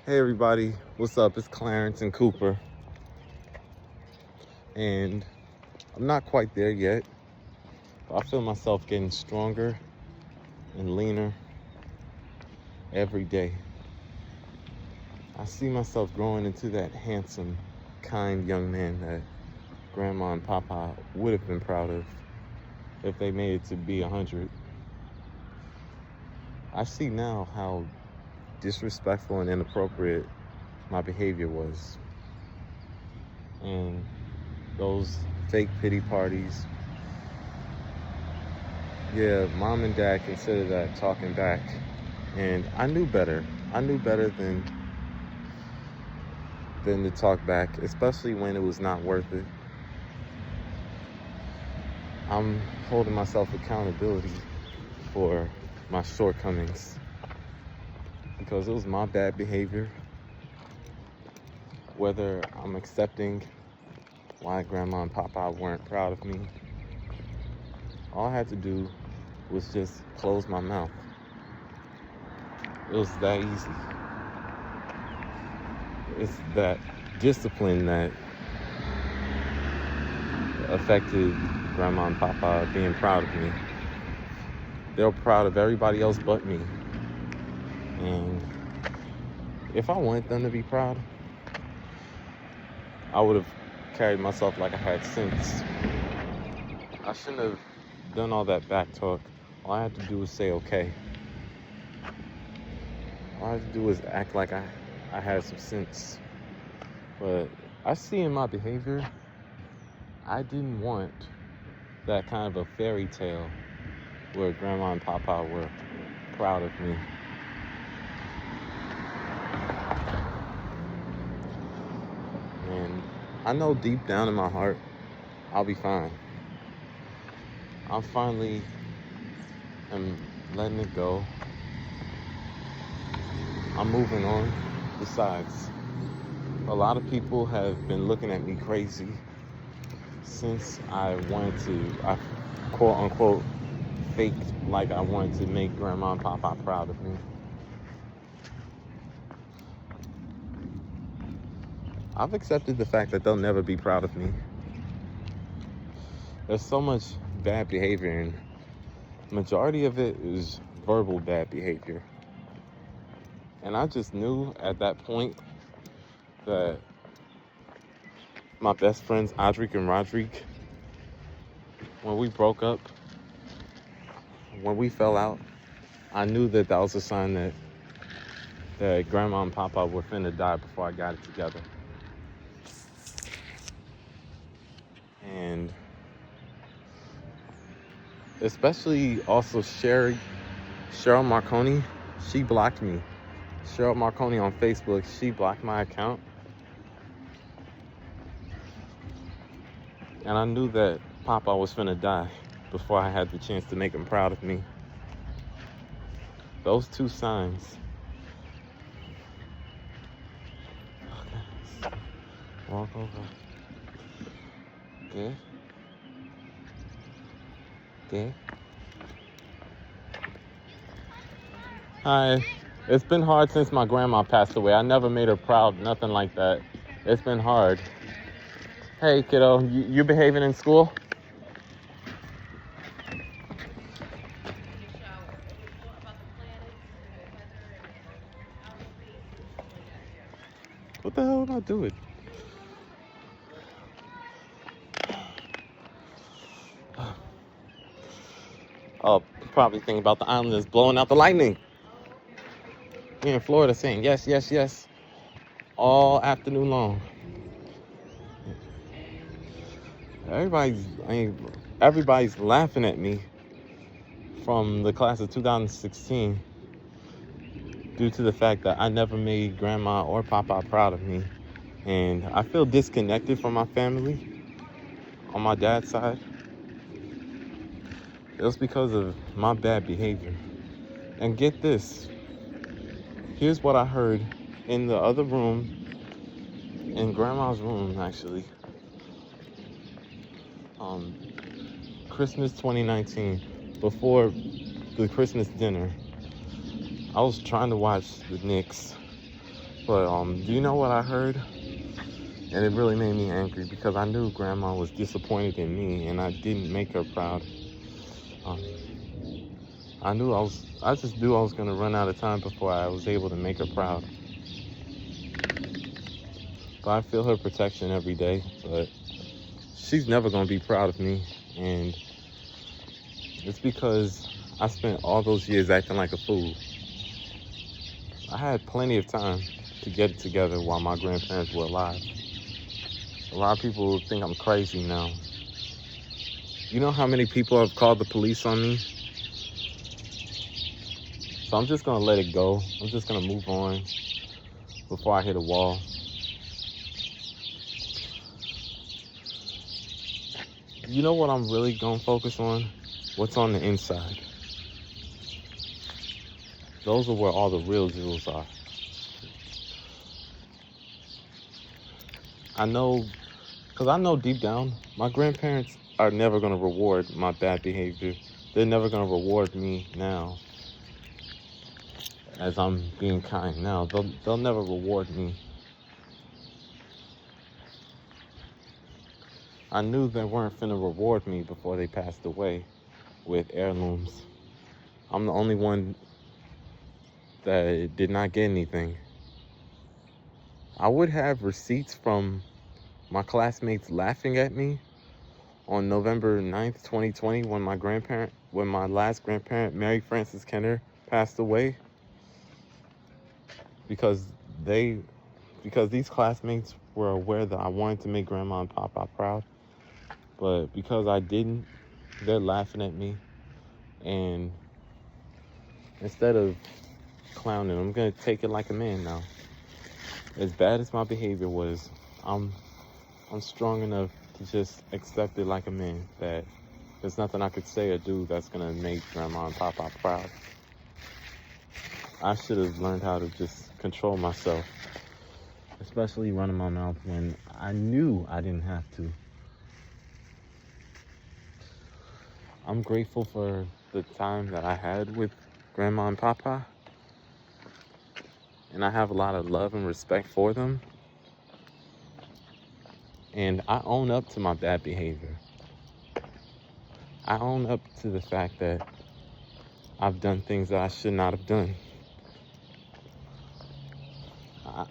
Hey everybody, what's up? It's Clarence and Cooper, and I'm not quite there yet, but I feel myself getting stronger and leaner every day. I see myself growing into that handsome, kind young man that Grandma and Papa would have been proud of if they made it to be 100. I see now how disrespectful and inappropriate my behavior was. And those fake pity parties, yeah, mom and dad consider that talking back. And I knew better. I knew better than to talk back, especially when it was not worth it. I'm holding myself accountability for my shortcomings because it was my bad behavior. Whether I'm accepting why Grandma and Papa weren't proud of me, all I had to do was just close my mouth. It was that easy. It's that discipline that affected Grandma and Papa being proud of me. They were proud of everybody else but me. And if I wanted them to be proud, I would have carried myself like I had sense. I shouldn't have done all that back talk. All I had to do was say okay. All I had to do was act like I had some sense. But I see in my behavior, I didn't want that kind of a fairy tale where Grandma and Papa were proud of me. And I know deep down in my heart, I'll be fine. I'm finally letting it go. I'm moving on. Besides, a lot of people have been looking at me crazy since I quote unquote faked like I wanted to make Grandma and Papa proud of me. I've accepted the fact that they'll never be proud of me. There's so much bad behavior, and majority of it is verbal bad behavior. And I just knew at that point that my best friends, Audric and Rodrigue, when we broke up, when we fell out, I knew that was a sign that Grandma and Papa were finna die before I got it together. And especially also Cheryl Marconi, she blocked me. Cheryl Marconi on Facebook, she blocked my account. And I knew that Papa was finna die before I had the chance to make him proud of me. Those two signs. Okay. Walk over. Good. Good. Hi. It's been hard since my grandma passed away. I never made her proud, nothing like that. It's been hard. Hey, kiddo, you behaving in school? What the hell am I doing? Oh, probably thinking about the islanders blowing out the lightning. Here in Florida saying yes, yes, yes, all afternoon long. Everybody's laughing at me from the class of 2016 due to the fact that I never made Grandma or Papa proud of me. And I feel disconnected from my family on my dad's side. It was because of my bad behavior. And get this, here's what I heard in the other room, in Grandma's room actually. Christmas 2019, before the Christmas dinner, I was trying to watch the Knicks But do you know what I heard? And it really made me angry because I knew Grandma was disappointed in me and I didn't make her proud. Um, I just knew I was gonna run out of time before I was able to make her proud. But I feel her protection every day, but she's never gonna be proud of me. And it's because I spent all those years acting like a fool. I had plenty of time to get it together while my grandparents were alive. A lot of people think I'm crazy now. You know how many people have called the police on me? So I'm just gonna let it go. I'm just gonna move on before I hit a wall. You know what I'm really gonna focus on? What's on the inside. Those are where all the real jewels are. I know, because I know deep down, my grandparents are never gonna reward my bad behavior. They're never gonna reward me now as I'm being kind now. They'll never reward me. I knew they weren't finna reward me before they passed away with heirlooms. I'm the only one that did not get anything. I would have receipts from my classmates laughing at me on November 9th, 2020, when my last grandparent, Mary Frances Kenner, passed away. Because these classmates were aware that I wanted to make Grandma and Papa proud. But because I didn't, they're laughing at me. And instead of clowning, I'm gonna take it like a man now. As bad as my behavior was, I'm strong enough to just accept it like a man, that there's nothing I could say or do that's gonna make Grandma and Papa proud. I should have learned how to just control myself, especially running my mouth when I knew I didn't have to. I'm grateful for the time that I had with Grandma and Papa, and I have a lot of love and respect for them. And I own up to my bad behavior. I own up to the fact that I've done things that I should not have done.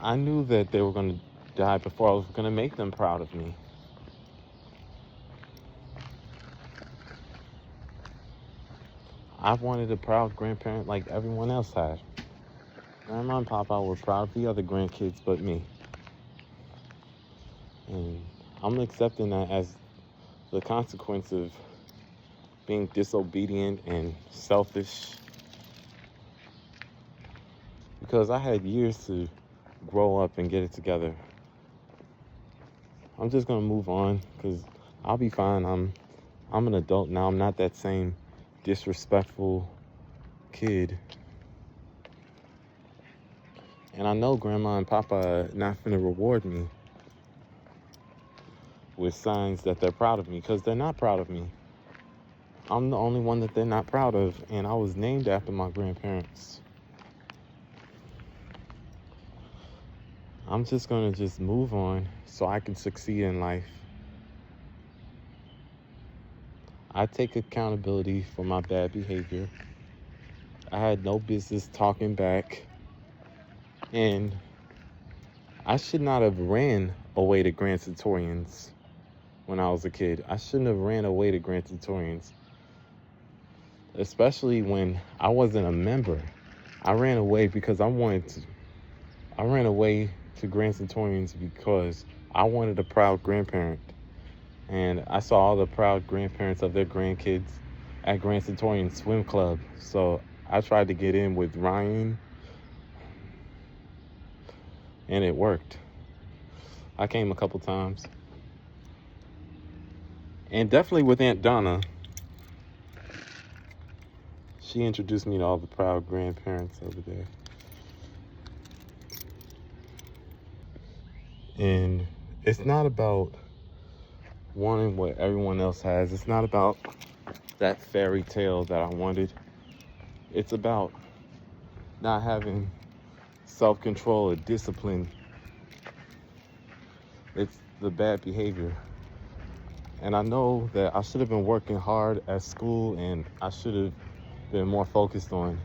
I knew that they were going to die before I was going to make them proud of me. I wanted a proud grandparent like everyone else had. Grandma and Papa were proud of the other grandkids but me. And I'm accepting that as the consequence of being disobedient and selfish. Because I had years to grow up and get it together. I'm just gonna move on because I'll be fine. I'm an adult now. I'm not that same disrespectful kid. And I know Grandma and Papa are not gonna reward me with signs that they're proud of me, because they're not proud of me. I'm the only one that they're not proud of, and I was named after my grandparents. I'm just gonna just move on so I can succeed in life. I take accountability for my bad behavior. I had no business talking back, and I should not have ran away to Grand Centurions when I was a kid. I shouldn't have ran away to Grand Centurions, especially when I wasn't a member. I ran away because I ran away to Grand Centurions because I wanted a proud grandparent. And I saw all the proud grandparents of their grandkids at Grand Centurion Swim Club. So I tried to get in with Ryan, and it worked. I came a couple times. And definitely with Aunt Donna. She introduced me to all the proud grandparents over there. And it's not about wanting what everyone else has. It's not about that fairy tale that I wanted. It's about not having self-control or discipline. It's the bad behavior. And I know that I should have been working hard at school, and I should have been more focused on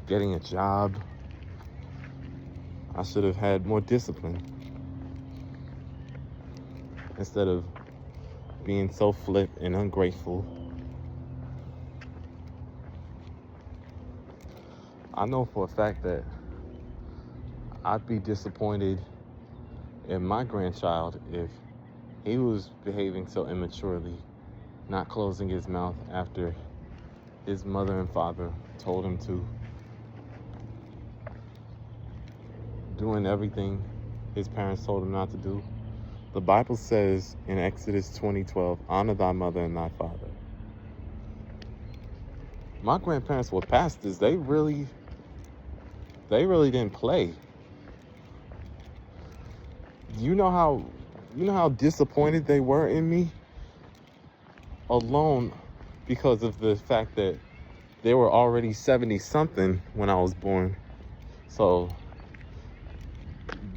getting a job. I should have had more discipline instead of being so flip and ungrateful. I know for a fact that I'd be disappointed in my grandchild if he was behaving so immaturely, not closing his mouth after his mother and father told him to, doing everything his parents told him not to do. The Bible says in Exodus 20:12, honor thy mother and thy father. My grandparents were pastors. They really didn't play. You know how disappointed they were in me alone because of the fact that they were already 70 something when I was born. So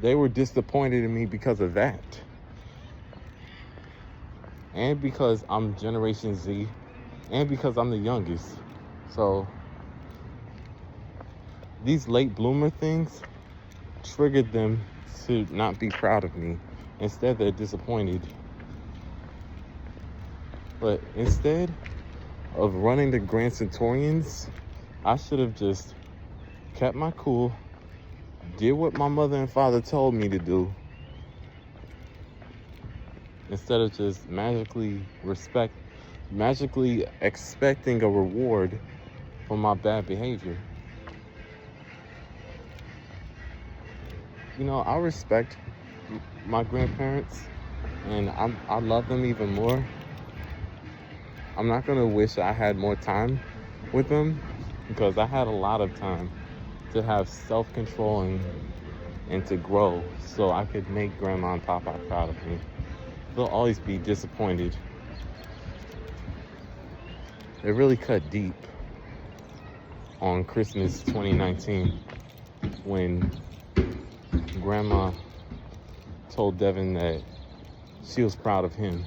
they were disappointed in me because of that. And because I'm Generation Z, and because I'm the youngest. So these late bloomer things triggered them to not be proud of me. Instead, they're disappointed. But instead of running the Grand Centurions, I should have just kept my cool, did what my mother and father told me to do, instead of just magically expecting a reward for my bad behavior. You know, I respect my grandparents, and I love them even more. I'm not gonna wish I had more time with them, because I had a lot of time to have self-control and to grow, so I could make Grandma and Papa proud of me. They'll always be disappointed. It really cut deep on Christmas 2019 when Grandma told Devin that she was proud of him,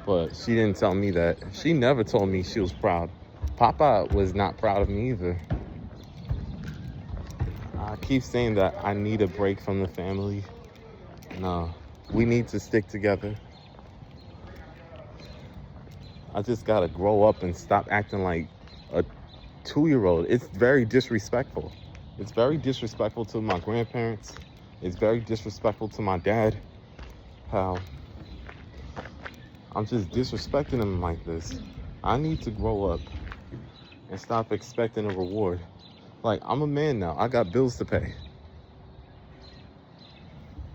but she didn't tell me that. She never told me she was proud. Papa was not proud of me either. I keep saying that I need a break from the family. No, we need to stick together. I just gotta grow up and stop acting like a 2-year-old. It's very disrespectful. It's very disrespectful to my grandparents. It's very disrespectful to my dad. How I'm just disrespecting him like this. I need to grow up and stop expecting a reward. Like, I'm a man now. I got bills to pay.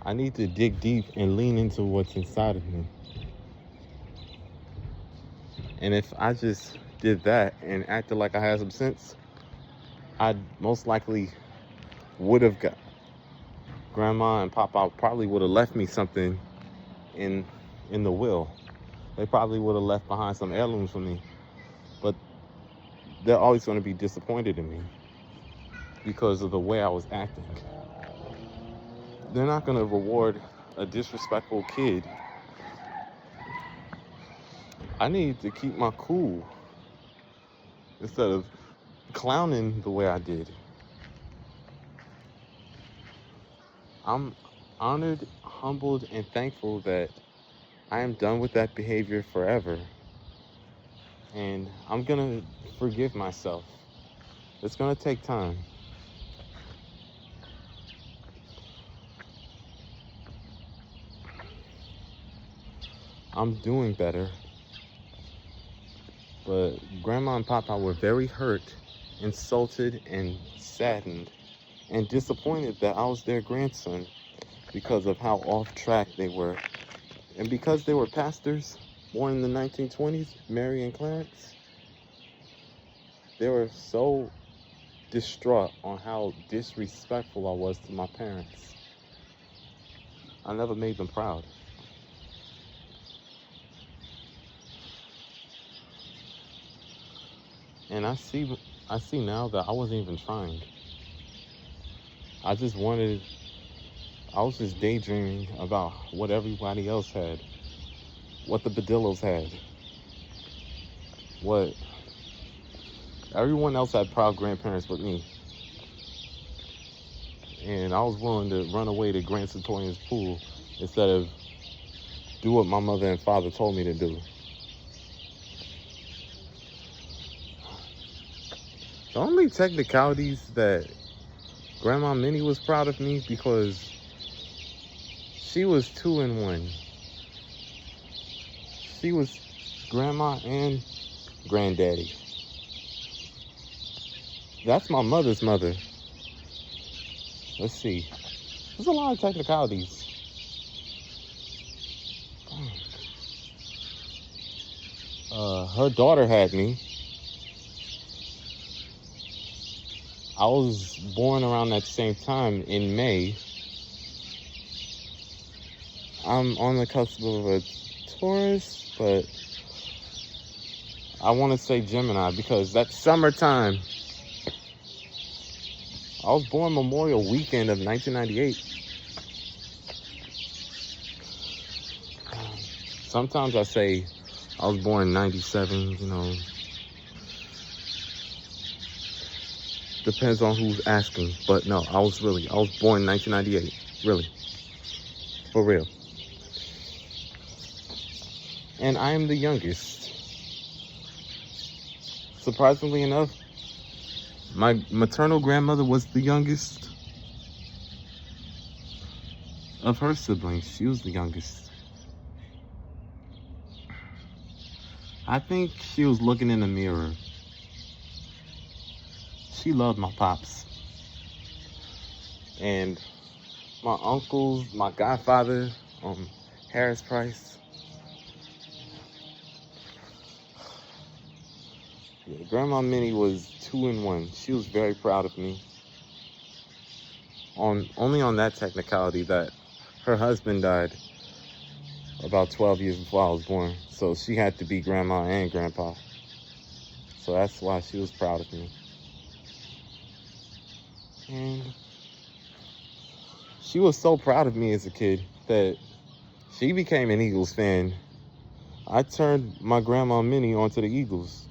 I need to dig deep and lean into what's inside of me. And if I just did that and acted like I had some sense, I most likely would have got Grandma and Papa probably would have left me something in the will. They probably would have left behind some heirlooms for me. But they're always going to be disappointed in me because of the way I was acting. They're not going to reward a disrespectful kid. I need to keep my cool instead of clowning the way I did. I'm honored, humbled, and thankful that I am done with that behavior forever. And I'm gonna forgive myself. It's gonna take time. I'm doing better. But Grandma and Papa were very hurt, insulted, and saddened, and disappointed that I was their grandson because of how off track they were. And because they were pastors born in the 1920s, Mary and Clarence, they were so distraught on how disrespectful I was to my parents. I never made them proud. And I see now that I wasn't even trying. I just wanted, I was just daydreaming about what everybody else had, what the Badillos had, what everyone else had proud grandparents but me. And I was willing to run away to Grand Centurion's pool instead of do what my mother and father told me to do. The only technicalities that Grandma Minnie was proud of me because she was 2-in-1. She was grandma and granddaddy. That's my mother's mother. Let's see. There's a lot of technicalities. Her daughter had me. I was born around that same time in May. I'm on the cusp of a Taurus, but I want to say Gemini because that's summertime. I was born Memorial Weekend of 1998. Sometimes I say I was born in 97, you know. Depends on who's asking. But no, I was born in 1998. Really. For real. And I am the youngest. Surprisingly enough, my maternal grandmother was the youngest of her siblings. She was the youngest. I think she was looking in the mirror. She loved my pops. And my uncles, my godfather, Harris Price. Yeah, Grandma Minnie was 2-in-1. She was very proud of me. Only on that technicality that her husband died about 12 years before I was born. So she had to be grandma and grandpa. So that's why she was proud of me. And she was so proud of me as a kid that she became an Eagles fan. I turned my Grandma Minnie onto the Eagles.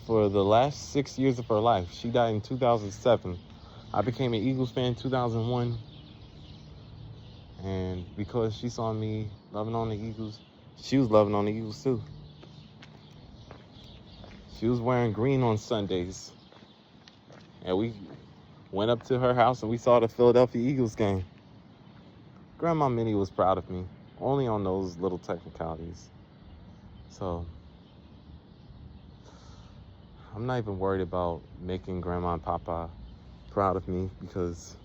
For the last 6 years of her life. She died in 2007. I became an Eagles fan in 2001. And because she saw me loving on the Eagles, she was loving on the Eagles too. She was wearing green on Sundays. And we went up to her house and we saw the Philadelphia Eagles game. Grandma Minnie was proud of me, only on those little technicalities. So I'm not even worried about making Grandma and Papa proud of me because,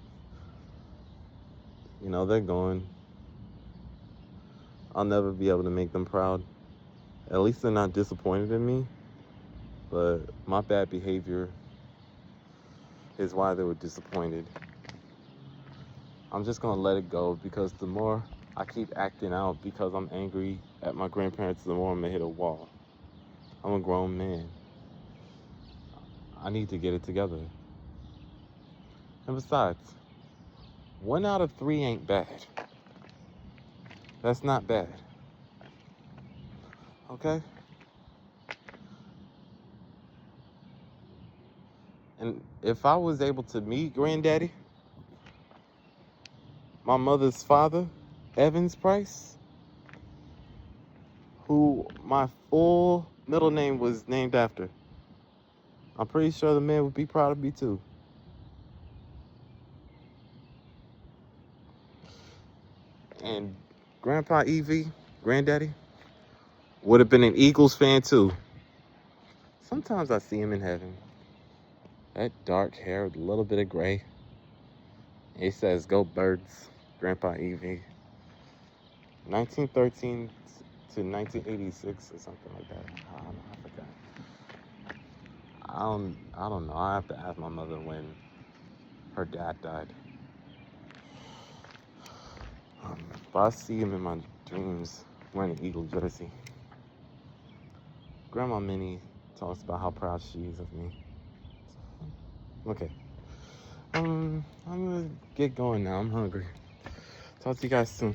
you know, they're gone. I'll never be able to make them proud. At least they're not disappointed in me. But my bad behavior is why they were disappointed. I'm just gonna let it go because the more I keep acting out because I'm angry at my grandparents, the more I'm gonna hit a wall. I'm a grown man. I need to get it together. And besides, 1 out of 3 ain't bad. That's not bad. Okay? And if I was able to meet Granddaddy, my mother's father, Evans Price, who my full middle name was named after, I'm pretty sure the man would be proud of me too. And Grandpa Evie, Granddaddy, would have been an Eagles fan too. Sometimes I see him in heaven. That dark hair with a little bit of gray. He says, "Go Birds," Grandpa Evie. 1913 to 1986 or something like that. I don't know, I forgot. I don't know. I have to ask my mother when her dad died. But I see him in my dreams wearing an Eagle jersey. Grandma Minnie talks about how proud she is of me. Okay. I'm gonna get going now. I'm hungry. Talk to you guys soon.